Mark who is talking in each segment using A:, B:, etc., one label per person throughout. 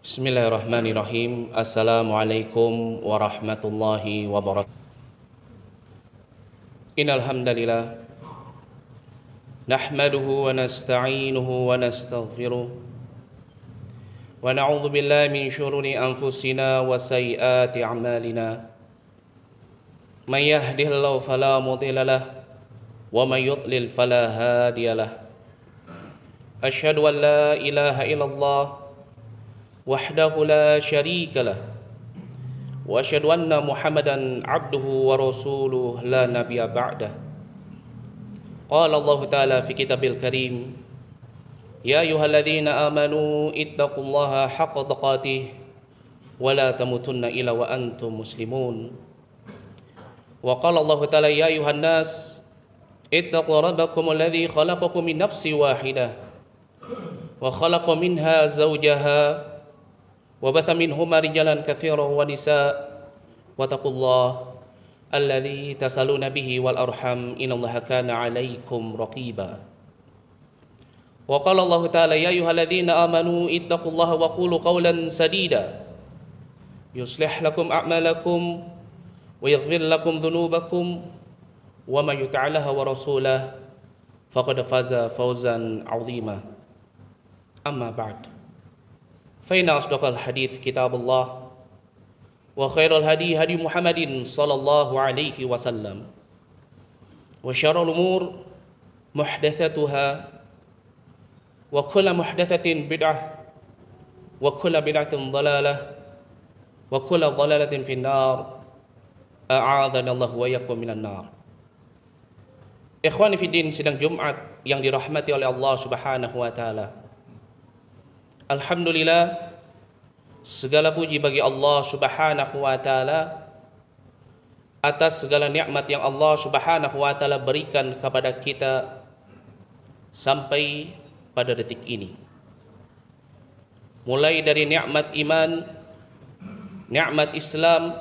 A: Bismillahirrahmanirrahim. Assalamualaikum warahmatullahi wabarakatuh. Innal hamdalillah nahmaduhu wa nasta'inuhu wa nastaghfiruh wa na'udzu billahi min shururi anfusina wa sayyiati a'malina. May yahdihillahu fala mudilla lahu wa may yudlil fala hadiya lahu. Asyhadu an la ilaha illallah wahdahu la syarika lah wa asyhadu anna Muhammadan abduhu wa rasuluhu la nabiyya ba'dah. Qala Allah Ta'ala fi kitabil karim, ya ayyuhalladzina amanu ittaqullaha haqqa tuqatih wa la tamutunna illa wa antum muslimun. Wa qala Allah Ta'ala, ya ayyuhan nas ittaqu rabbakum alladzi khalaqakum min nafsin wahidah wa khalaqa minha zawjaha وبث منهما رجالا كثيرا ونساء واتقوا الله الذي تسألون به والأرحام إن الله كان عليكم رقيبا. وقال الله تعالى يا أيها الذين آمنوا اتقوا الله وقولوا قولا سديدا يصلح لكم أعمالكم ويغفر لكم ذنوبكم ومن يطع الله ورسوله فقد فاز فوزا عظيما. أما بعد فإن أصدق الحديث كتاب الله وخير الهدي هدي محمد صلى الله عليه وسلم وشر الأمور محدثاتها وكل محدثة بدعة وكل بدعة ضلالة وكل ضلالة في النار أعاذنا الله وإياكم من النار. Ikhwani fi din, sidang Jumat yang dirahmati oleh Allah Subhanahu wa taala. Alhamdulillah, segala puji bagi Allah Subhanahu wa taala atas segala nikmat yang Allah Subhanahu wa taala berikan kepada kita sampai pada detik ini. Mulai dari nikmat iman, nikmat Islam,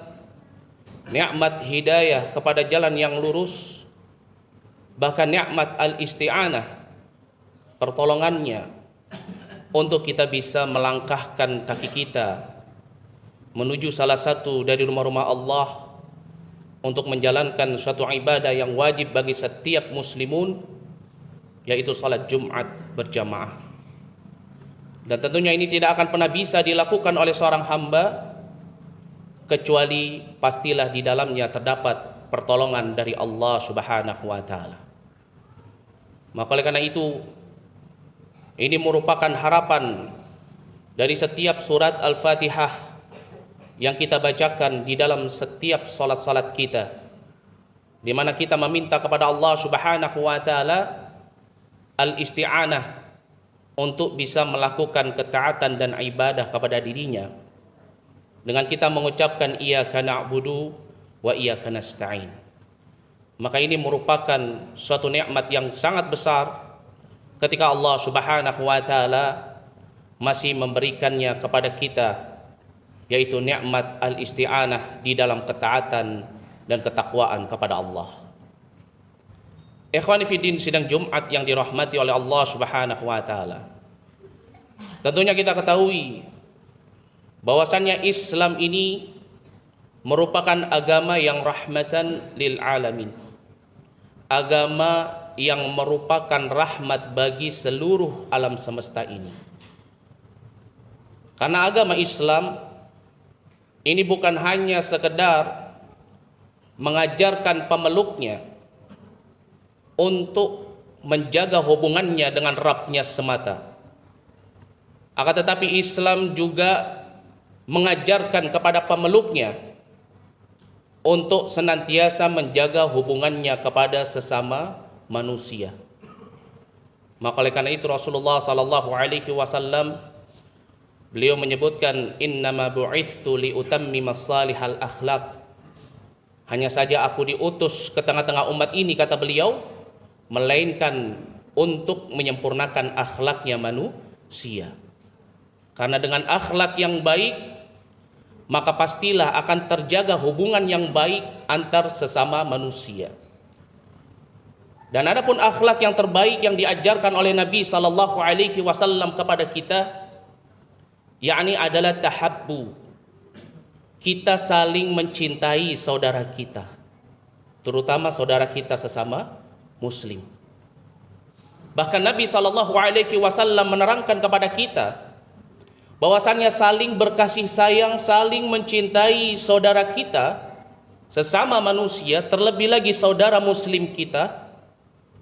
A: nikmat hidayah kepada jalan yang lurus, bahkan nikmat al-isti'anah, pertolongannya untuk kita bisa melangkahkan kaki kita menuju salah satu dari rumah-rumah Allah untuk menjalankan suatu ibadah yang wajib bagi setiap muslimun, yaitu salat Jumat berjamaah. Dan tentunya ini tidak akan pernah bisa dilakukan oleh seorang hamba kecuali pastilah di dalamnya terdapat pertolongan dari Allah Subhanahu wa taala. Maka oleh karena itu, ini merupakan harapan dari setiap surat Al-Fatihah yang kita bacakan di dalam setiap salat-salat kita, di mana kita meminta kepada Allah Subhanahu wa taala al-isti'anah untuk bisa melakukan ketaatan dan ibadah kepada dirinya dengan kita mengucapkan iyyaka na'budu wa iyyaka nasta'in. Maka ini merupakan suatu nikmat yang sangat besar ketika Allah Subhanahu wa taala masih memberikannya kepada kita, yaitu nikmat al-isti'anah di dalam ketaatan dan ketakwaan kepada Allah. Ikhwani fi din, sidang Jumat yang dirahmati oleh Allah Subhanahu wa taala. Tentunya kita ketahui bahwasannya Islam ini merupakan agama yang rahmatan lil alamin. Agama yang merupakan rahmat bagi seluruh alam semesta ini. Karena agama Islam ini bukan hanya sekedar mengajarkan pemeluknya untuk menjaga hubungannya dengan Rabb-nya semata. Akan tetapi Islam juga mengajarkan kepada pemeluknya untuk senantiasa menjaga hubungannya kepada sesama manusia. Maka oleh karena itu Rasulullah sallallahu alaihi wasallam beliau menyebutkan innama bu'ithtu liutammimas salihal akhlaq. Hanya saja aku diutus ke tengah-tengah umat ini, kata beliau, melainkan untuk menyempurnakan akhlaknya manusia. Karena dengan akhlak yang baik maka pastilah akan terjaga hubungan yang baik antar sesama manusia. Dan adapun akhlak yang terbaik yang diajarkan oleh Nabi sallallahu alaihi wasallam kepada kita, yakni adalah tahabbu. Kita saling mencintai saudara kita, terutama saudara kita sesama muslim. Bahkan Nabi SAW menerangkan kepada kita bahwasannya saling berkasih sayang, saling mencintai saudara kita sesama manusia, terlebih lagi saudara muslim kita,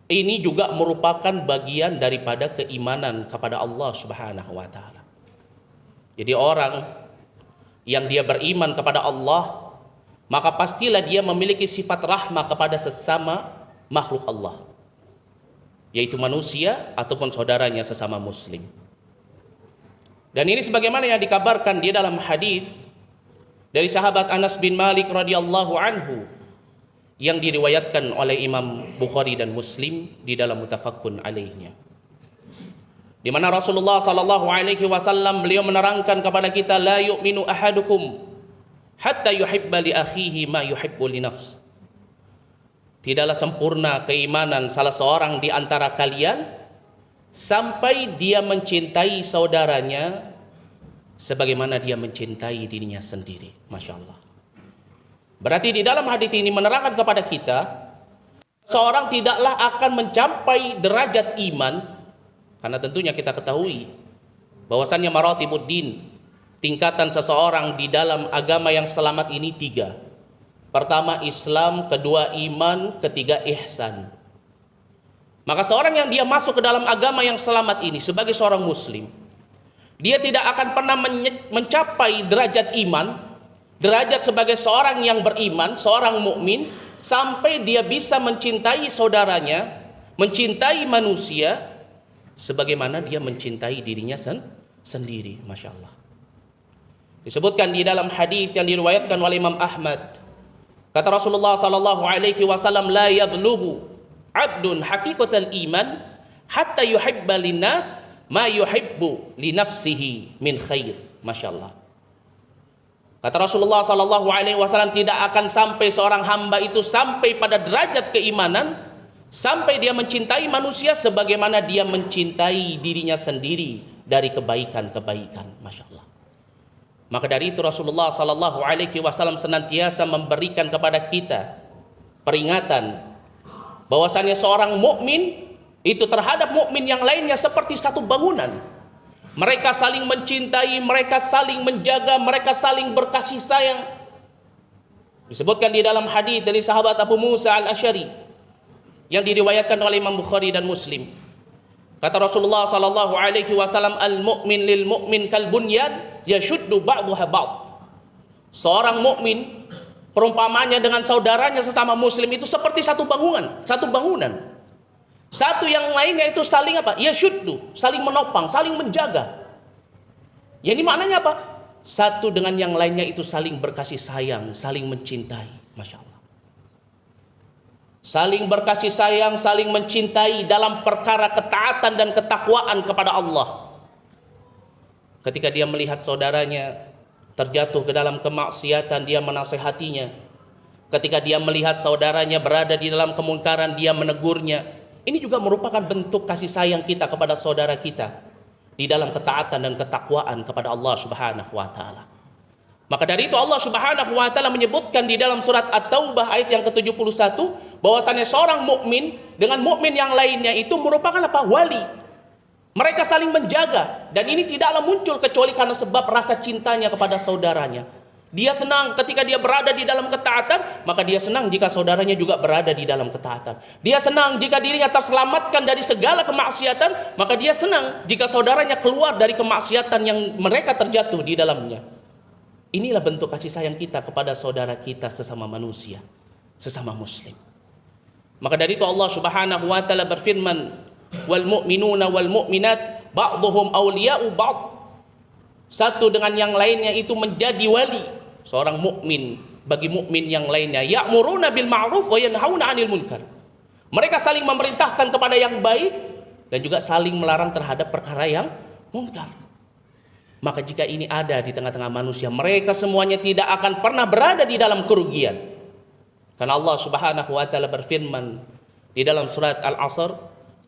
A: ini juga merupakan bagian daripada keimanan kepada Allah Subhanahu wa taala. Jadi orang yang dia beriman kepada Allah, maka pastilah dia memiliki sifat rahmah kepada sesama makhluk Allah, yaitu manusia ataupun saudaranya sesama muslim. Dan ini sebagaimana yang dikabarkan di dalam hadis dari sahabat Anas bin Malik radhiyallahu anhu yang diriwayatkan oleh Imam Bukhari dan Muslim di dalam Muttafaqun alaihnya, di mana Rasulullah sallallahu alaihi wasallam beliau menerangkan kepada kita, la yu'minu ahadukum hatta yuhibba li akhihi ma yuhibbu li nafs. Tidaklah sempurna keimanan salah seorang di antara kalian sampai dia mencintai saudaranya sebagaimana dia mencintai dirinya sendiri. Masya Allah. Berarti di dalam hadis ini menerangkan kepada kita, seorang tidaklah akan mencapai derajat iman, karena tentunya kita ketahui bahwasannya maratibuddin, tingkatan seseorang di dalam agama yang selamat ini 3. Pertama Islam, kedua iman, ketiga ihsan. Maka seorang yang dia masuk ke dalam agama yang selamat ini sebagai seorang muslim, dia tidak akan pernah mencapai derajat iman, derajat sebagai seorang yang beriman, seorang mukmin, sampai dia bisa mencintai saudaranya, mencintai manusia sebagaimana dia mencintai dirinya sendiri. Masya Allah. Disebutkan di dalam hadis yang diriwayatkan oleh Imam Ahmad, kata Rasulullah sallallahu alaihi wasallam, la yablughu 'abdun haqiqatal iman hatta yuhibba linnas ma yuhibbu li nafsihi min khair. Masyaallah. Kata Rasulullah sallallahu alaihi wasallam, tidak akan sampai seorang hamba itu sampai pada derajat keimanan sampai dia mencintai manusia sebagaimana dia mencintai dirinya sendiri dari kebaikan-kebaikan. Masya Allah. Maka dari itu Rasulullah sallallahu alaihi wasallam senantiasa memberikan kepada kita peringatan bahwasannya seorang mukmin itu terhadap mukmin yang lainnya seperti satu bangunan. Mereka saling mencintai, mereka saling menjaga, mereka saling berkasih sayang. Disebutkan di dalam hadis dari sahabat Abu Musa al-Asy'ari yang diriwayatkan oleh Imam Bukhari dan Muslim. Kata Rasulullah sallallahu alaihi wasallam, al-mu'min lil mu'min kal bunyan yashuddu ba'daha ba'd. Seorang mukmin perumpamannya dengan saudaranya sesama muslim itu seperti satu bangunan. Satu yang lainnya itu saling apa? Yashuddu, saling menopang, saling menjaga. Ya, ini maknanya apa? Satu dengan yang lainnya itu saling berkasih sayang, saling mencintai. Masya Allah. Saling berkasih sayang, saling mencintai dalam perkara ketaatan dan ketakwaan kepada Allah. Ketika dia melihat saudaranya terjatuh ke dalam kemaksiatan, dia menasehatinya. Ketika dia melihat saudaranya berada di dalam kemungkaran, dia menegurnya. Ini juga merupakan bentuk kasih sayang kita kepada saudara kita di dalam ketaatan dan ketakwaan kepada Allah Subhanahu wa taala. Maka dari itu Allah Subhanahu wa taala menyebutkan di dalam surat At-Taubah ayat yang ke-71 bahwasanya seorang mukmin dengan mukmin yang lainnya itu merupakan apa? Wali. Mereka saling menjaga, dan ini tidaklah muncul kecuali karena sebab rasa cintanya kepada saudaranya. Dia senang ketika dia berada di dalam ketaatan, maka dia senang jika saudaranya juga berada di dalam ketaatan. Dia senang jika dirinya terselamatkan dari segala kemaksiatan, maka dia senang jika saudaranya keluar dari kemaksiatan yang mereka terjatuh di dalamnya. Inilah bentuk kasih sayang kita kepada saudara kita sesama manusia, sesama muslim. Maka dari itu Allah Subhanahu wa taala berfirman, wal mu'minuna wal mu'minat ba'dhum awliya'u ba'd. Satu dengan yang lainnya itu menjadi wali seorang mukmin bagi mukmin yang lainnya. Ya'muruna bil ma'ruf wa yanhauna 'anil munkar. Mereka saling memerintahkan kepada yang baik dan juga saling melarang terhadap perkara yang munkar. Maka jika ini ada di tengah-tengah manusia, mereka semuanya tidak akan pernah berada di dalam kerugian. Karena Allah Subhanahu wa taala berfirman di dalam surat Al-Asr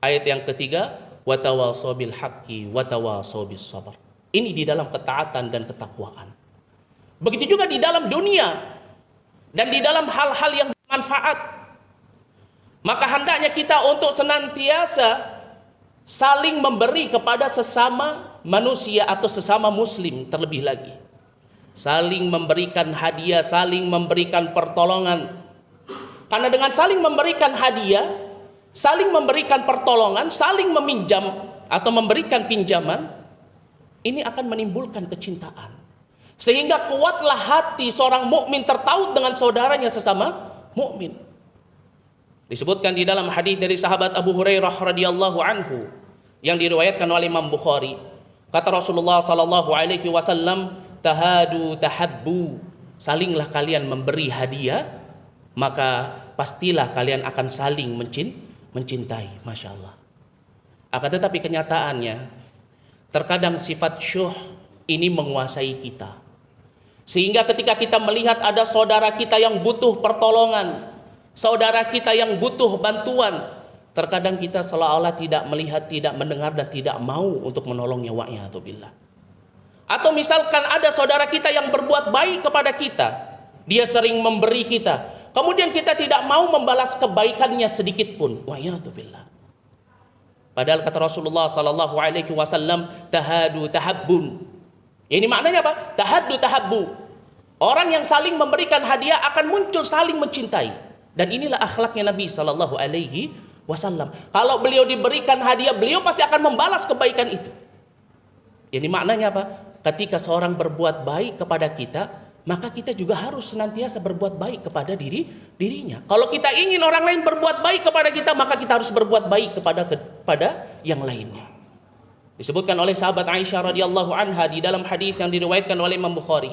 A: ayat yang ketiga, wa tawassaw bil haqqi wa tawassaw bis sabr. Ini di dalam ketaatan dan ketakwaan. Begitu juga di dalam dunia dan di dalam hal-hal yang bermanfaat. Maka hendaknya kita untuk senantiasa saling memberi kepada sesama manusia atau sesama muslim terlebih lagi. Saling memberikan hadiah, saling memberikan pertolongan. Karena dengan saling memberikan hadiah, saling memberikan pertolongan, saling meminjam atau memberikan pinjaman, ini akan menimbulkan kecintaan. Sehingga kuatlah hati seorang mukmin tertaut dengan saudaranya sesama mukmin. Disebutkan di dalam hadis dari sahabat Abu Hurairah radhiyallahu anhu yang diriwayatkan oleh Imam Bukhari. Kata Rasulullah sallallahu alaihi wasallam, tahadu tahabbu. Salinglah kalian memberi hadiah, maka pastilah kalian akan saling mencintai. Masya Allah. Akan tetapi kenyataannya, terkadang sifat syuh ini menguasai kita. Sehingga ketika kita melihat ada saudara kita yang butuh pertolongan, saudara kita yang butuh bantuan, terkadang kita seolah-olah tidak melihat, tidak mendengar, dan tidak mau untuk menolongnya. Wa'iyatubillah. Atau misalkan ada saudara kita yang berbuat baik kepada kita, dia sering memberi kita, kemudian kita tidak mau membalas kebaikannya sedikit pun. Wa'iyatubillah. Padahal kata Rasulullah sallallahu alaihi wasallam, tahadu tahabbun. Ini maknanya apa? Tahaddu tahabbu. Orang yang saling memberikan hadiah akan muncul saling mencintai. Dan inilah akhlaknya Nabi sallallahu alaihi wasallam. Kalau beliau diberikan hadiah, beliau pasti akan membalas kebaikan itu. Ini maknanya apa? Ketika seorang berbuat baik kepada kita, maka kita juga harus senantiasa berbuat baik kepada dirinya. Kalau kita ingin orang lain berbuat baik kepada kita, maka kita harus berbuat baik kepada yang lainnya. Disebutkan oleh sahabat Aisyah radhiyallahu anha di dalam hadis yang diriwayatkan oleh Imam Bukhari.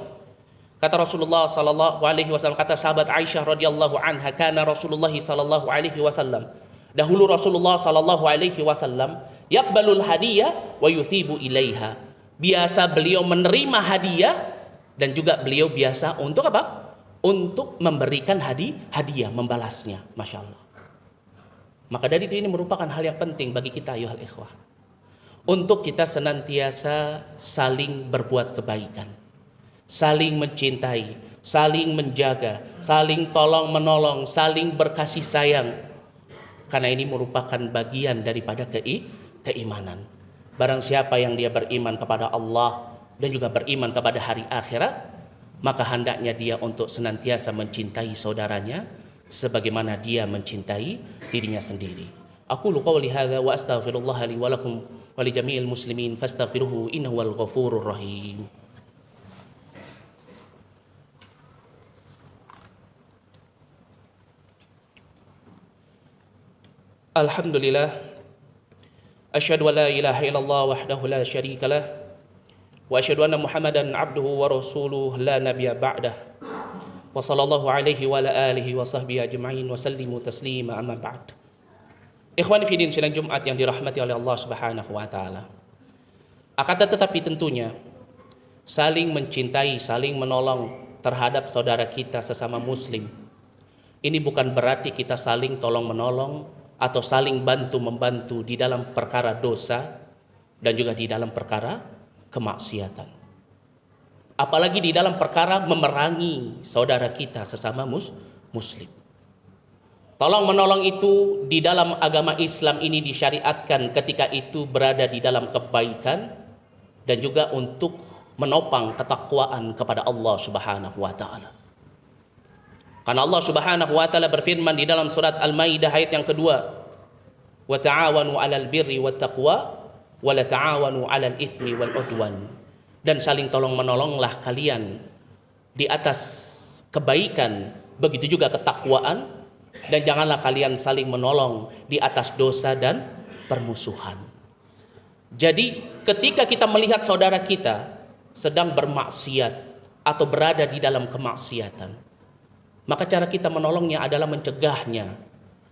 A: Kata Rasulullah sallallahu alaihi wasallam, kata sahabat Aisyah radhiyallahu anha, kana Rasulullah sallallahu alaihi wasallam, dahulu Rasulullah sallallahu alaihi wasallam yaqbalul hadiyah wa yuthibu ilaiha. Biasa beliau menerima hadiah dan juga beliau biasa untuk apa? Untuk memberikan hadiah, membalasnya. Masya Allah. Maka dari itu ini merupakan hal yang penting bagi kita ayuhal ikhwah, untuk kita senantiasa saling berbuat kebaikan, saling mencintai, saling menjaga, saling tolong menolong, saling berkasih sayang. Karena ini merupakan bagian daripada keimanan. Barang siapa yang dia beriman kepada Allah dan juga beriman kepada hari akhirat, maka hendaknya dia untuk senantiasa mencintai saudaranya sebagaimana dia mencintai dirinya sendiri. Aqulu qawli hadza wa astaghfirullah li wa lakum wa li jami'il muslimin fastaghfiruhu innahu wal ghafurur rahim. Alhamdulillah, asyhadu an la ilaha illallah wahdahu la syarika lah wa asyhadu anna Muhammadan abduhu wa rasuluhu la nabiyya ba'dah. Wa sallallahu alaihi wa ala alihi wa sahbihi ajma'in wa sallimu taslima amma ba'd. Ikhwani fi din sidang Jumat yang dirahmati oleh Allah Subhanahu wa taala. Akan tetapi tentunya saling mencintai, saling menolong terhadap saudara kita sesama muslim, ini bukan berarti kita saling tolong menolong atau saling bantu membantu di dalam perkara dosa dan juga di dalam perkara kemaksiatan. Apalagi di dalam perkara memerangi saudara kita sesama muslim. Tolong menolong itu di dalam agama Islam ini disyariatkan ketika itu berada di dalam kebaikan dan juga untuk menopang ketakwaan kepada Allah Subhanahu wa taala. Karena Allah Subhanahu wa taala berfirman di dalam surat Al-Maidah ayat yang kedua, "Wa ta'awanu 'alal birri wat taqwa wa la ta'awanu 'alal itsmi wal 'udwan." Dan saling tolong menolonglah kalian di atas kebaikan, begitu juga ketakwaan, dan janganlah kalian saling menolong di atas dosa dan permusuhan. Jadi ketika kita melihat saudara kita sedang bermaksiat atau berada di dalam kemaksiatan, maka cara kita menolongnya adalah mencegahnya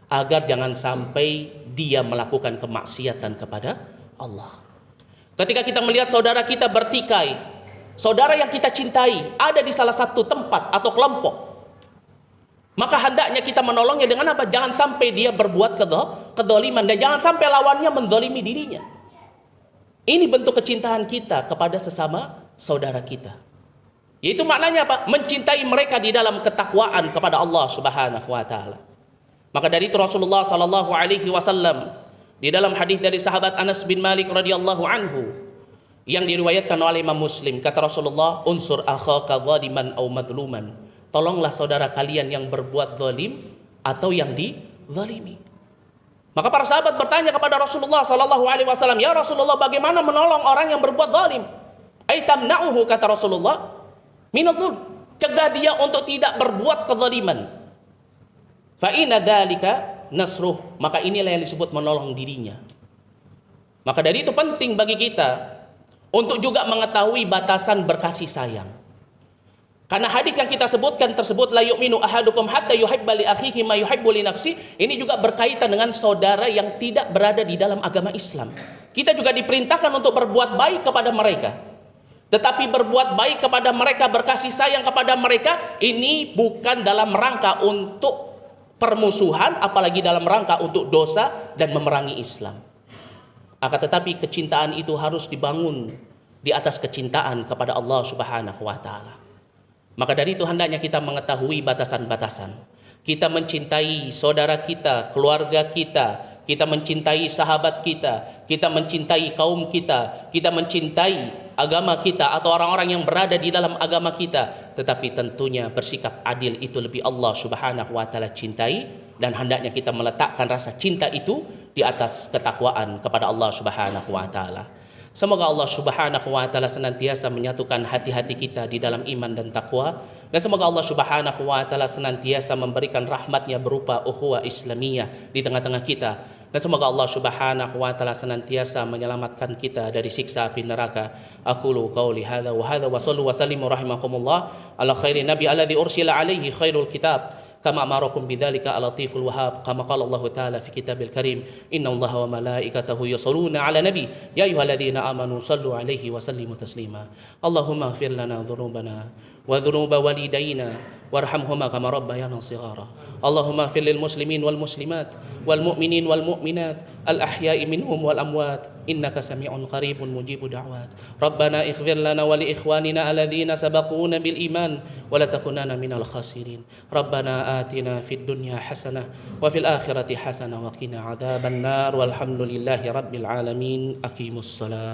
A: agar jangan sampai dia melakukan kemaksiatan kepada Allah. Ketika kita melihat saudara kita bertikai, saudara yang kita cintai ada di salah satu tempat atau kelompok, maka hendaknya kita menolongnya dengan apa? Jangan sampai dia berbuat kedzaliman dan jangan sampai lawannya menzalimi dirinya. Ini bentuk kecintaan kita kepada sesama saudara kita. Yaitu maknanya apa? Mencintai mereka di dalam ketakwaan kepada Allah Subhanahu wa taala. Maka dari itu Rasulullah sallallahu alaihi wasallam di dalam hadis dari sahabat Anas bin Malik radhiyallahu anhu yang diriwayatkan oleh Imam Muslim, kata Rasulullah, "Unsur akhaka zaliman aw madluman." Tolonglah saudara kalian yang berbuat zalim atau yang dizalimi. Maka para sahabat bertanya kepada Rasulullah sallallahu alaihi wasallam, "Ya Rasulullah, bagaimana menolong orang yang berbuat zalim?" "Ai tamna'uhu," kata Rasulullah, "minadh-dhulm." Cegah dia untuk tidak berbuat kezaliman. Fa inna dzalika nasruh, maka inilah yang disebut menolong dirinya. Maka dari itu penting bagi kita untuk juga mengetahui batasan berkasih sayang. Karena hadis yang kita sebutkan tersebut, la yu'minu ahadukum hatta yuhibba li akhihi ma yuhibbu li nafsi, ini juga berkaitan dengan saudara yang tidak berada di dalam agama Islam. Kita juga diperintahkan untuk berbuat baik kepada mereka. Tetapi berbuat baik kepada mereka, berkasih sayang kepada mereka, ini bukan dalam rangka untuk permusuhan, apalagi dalam rangka untuk dosa dan memerangi Islam. Akan tetapi kecintaan itu harus dibangun di atas kecintaan kepada Allah Subhanahu wa taala. Maka dari itu hendaknya kita mengetahui batasan-batasan. Kita mencintai saudara kita, keluarga kita, kita mencintai sahabat kita mencintai kaum kita mencintai agama kita atau orang-orang yang berada di dalam agama kita. Tetapi tentunya bersikap adil itu lebih Allah Subhanahu wa taala cintai, dan hendaknya kita meletakkan rasa cinta itu di atas ketakwaan kepada Allah Subhanahu wa taala. Semoga Allah Subhanahu wa taala senantiasa menyatukan hati-hati kita di dalam iman dan takwa, dan semoga Allah Subhanahu wa taala senantiasa memberikan rahmatnya berupa ukhuwah Islamiyah di tengah-tengah kita, dan semoga Allah Subhanahu wa taala senantiasa menyelamatkan kita dari siksa api neraka. Aqulu qauli hadza wa sallu wa sallimu rahimakumullah ala khairi nabi alladzi ursila alaihi khairul kitab كما أمركم بذلك اللطيف الوهاب كما قال الله تعالى في كتاب الكريم إن الله وملائكته يصلون على النبي يا أيها الذين آمنوا صلوا عليه وسلموا تسليما اللهم اغفر لنا ذنوبنا وذنوب والدينا وارحمهما كما ربيانا صغارا اللهم اغفر للمسلمين والمسلمات والمؤمنين والمؤمنات الأحياء منهم والأموات إنك سميع قريب مجيب دعوات ربنا اغفر لنا ولإخواننا الذين سبقونا بالإيمان ولا تكونن من الخاسرين ربنا آتنا في الدنيا حسنة وفي الآخرة حسنة وقنا عذاب النار والحمد لله رب العالمين أقيموا الصلاة